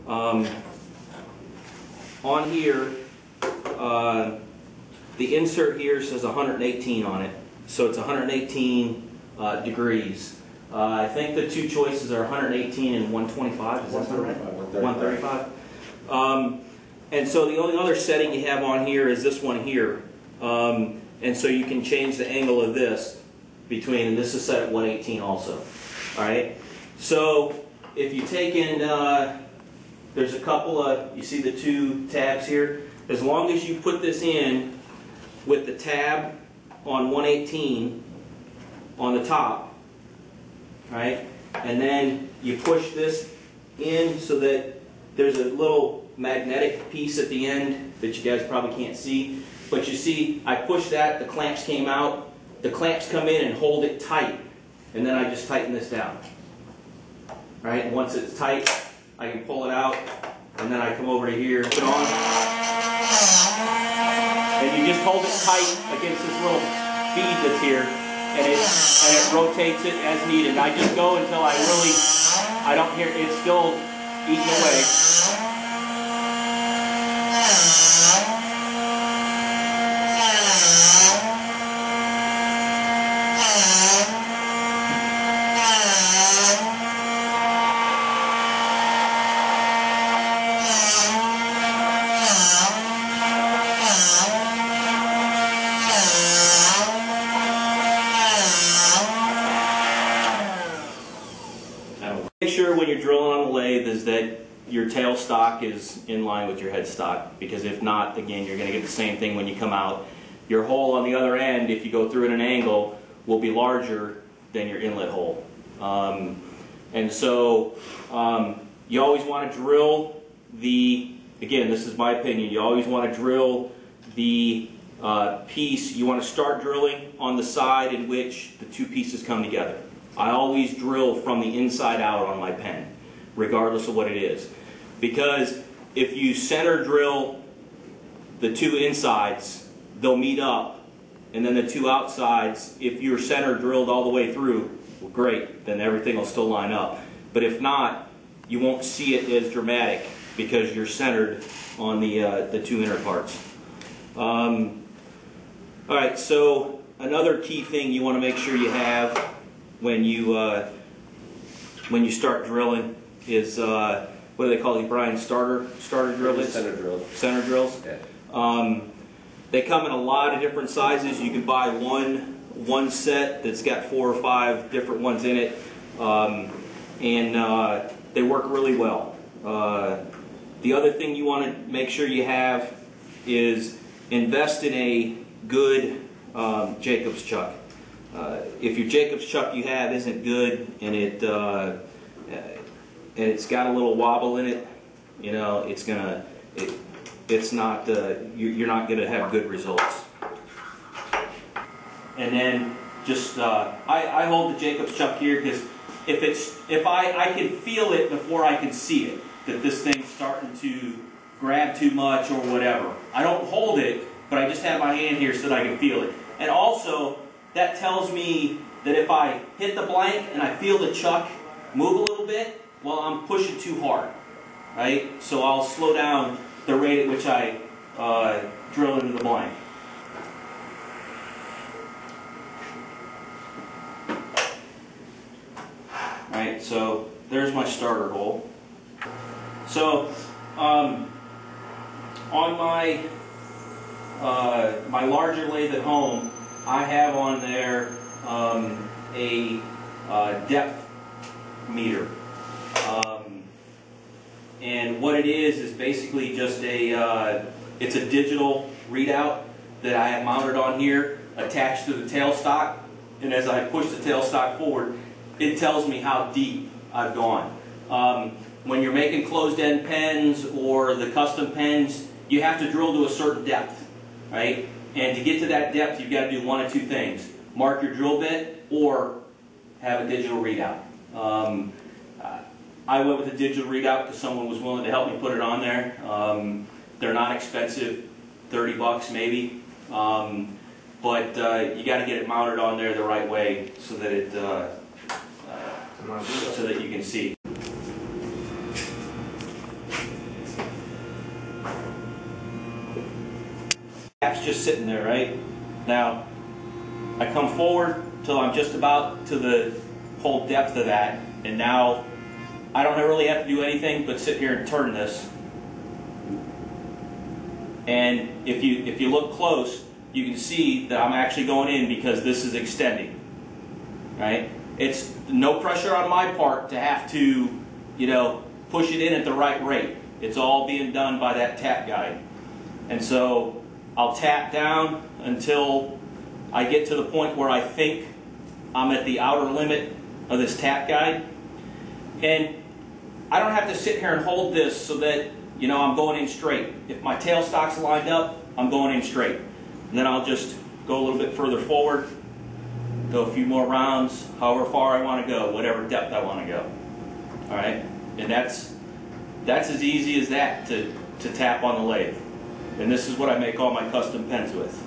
On here, the insert here says 118 on it, so it's 118 degrees. I think the two choices are 118 and 125. Is that right? 135. And so the only other setting you have on here is this one here, and so you can change the angle of this between, and this is set at 118 also. All right. So if you take in, there's a couple of, you see the two tabs here. As long as you put this in with the tab on 118 on the top, right, and then you push this in so that there's a little magnetic piece at the end that you guys probably can't see, but you see I push that, the clamps came out, the clamps come in and hold it tight, and then I just tighten this down. Right, and once it's tight, I can pull it out, and then I come over to here, put it on, and you just hold it tight against this little bead that's here, and it rotates it as needed. And I just go until I don't hear it's still eating away. Make sure when you're drilling on the lathe is that your tailstock is in line with your headstock, because if not, again, you're going to get the same thing when you come out. Your hole on the other end, if you go through at an angle, will be larger than your inlet hole. And so you always want to drill the, again, this is my opinion, you always want to drill the piece, you want to start drilling on the side in which the two pieces come together. I always drill from the inside out on my pen, regardless of what it is. Because if you center drill the two insides, they'll meet up. And then the two outsides, if you're center drilled all the way through, well, great, then everything will still line up. But if not, you won't see it as dramatic because you're centered on the two inner parts. All right, so another key thing you want to make sure you have when you start drilling is what do they call these, Brian? Starter drill bits? Center drills. Center drills. Yeah. They come in a lot of different sizes. You can buy one set that's got 4 or 5 different ones in it, and they work really well. The other thing you want to make sure you have is invest in a good Jacobs chuck. If your Jacobs chuck you have isn't good and it's got a little wobble in it, you know, it's not you're not gonna have good results. And then just I hold the Jacobs chuck here because if I can feel it before I can see it, that this thing's starting to grab too much or whatever. I don't hold it, but I just have my hand here so that I can feel it. And also, that tells me that if I hit the blank and I feel the chuck move a little bit, well, I'm pushing too hard, right? So I'll slow down the rate at which I drill into the blank. All right, so there's my starter hole. So on my my larger lathe at home, I have on there a depth meter, and what it is basically just it's a digital readout that I have mounted on here, attached to the tailstock, and as I push the tailstock forward, it tells me how deep I've gone. When you're making closed-end pens or the custom pens, you have to drill to a certain depth, right? And to get to that depth, you've got to do one of two things. Mark your drill bit or have a digital readout. I went with a digital readout because someone was willing to help me put it on there. They're not expensive, 30 bucks maybe. But you got to get it mounted on there the right way so that you can see. sitting there, right? Now, I come forward till I'm just about to the whole depth of that, and now I don't really have to do anything but sit here and turn this. And if you look close, you can see that I'm actually going in because this is extending, right? It's no pressure on my part to have to, you know, push it in at the right rate. It's all being done by that tap guide. And so I'll tap down until I get to the point where I think I'm at the outer limit of this tap guide. And I don't have to sit here and hold this so that, you know, I'm going in straight. If my tailstock's lined up, I'm going in straight. And then I'll just go a little bit further forward, go a few more rounds, however far I want to go, whatever depth I want to go. All right? And that's as easy as that to tap on the lathe. And this is what I make all my custom pens with.